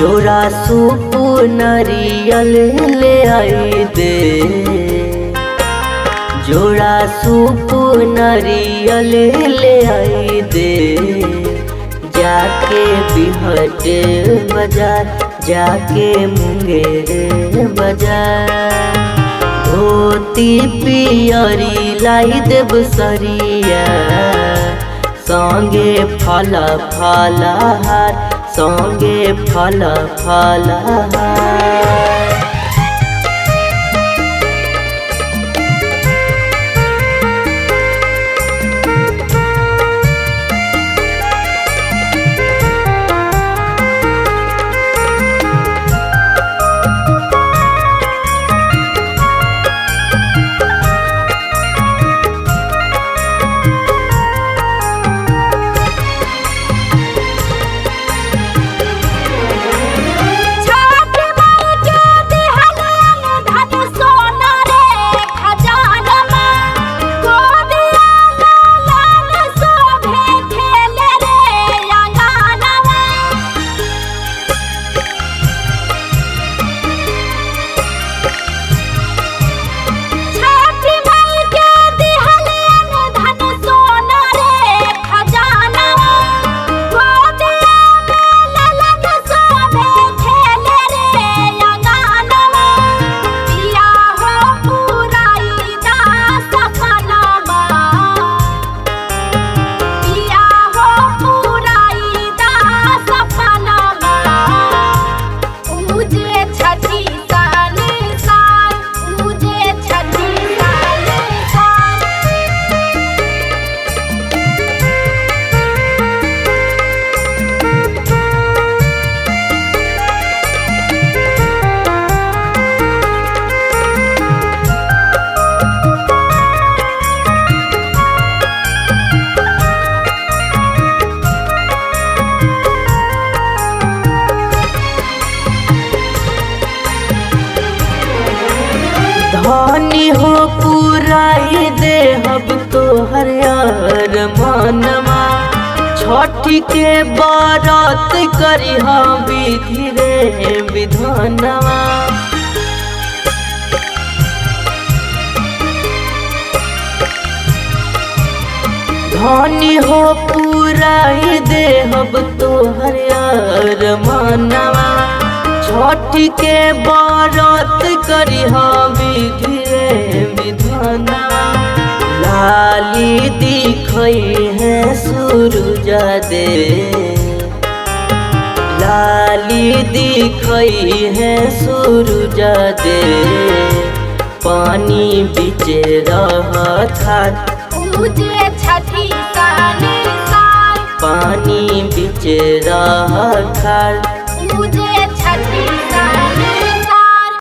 जोड़ा सूप नारियल ले आई दे, जोड़ा सूप नारियल ले आई दे। जाके बिहट बाजार, जाके मुंगेर बाजार। धोती पियरी लाई देव सरिया, संगे फल फलहार, संगे फल फलहार। धनी हो पुराई दे अब तो हरियर मनवा। छठी के बारात करी विधि रे विधानवा। धनी हो पुराई दे अब तो हरियर मनवा। छठी के बारात करी विधि रे विधानवा। लाली दिखई है सूरज दे, लाली दिखई है सूरज दे। पानी बीचे रहता पूजे छठी साल, पानी बीचे रहता पूजे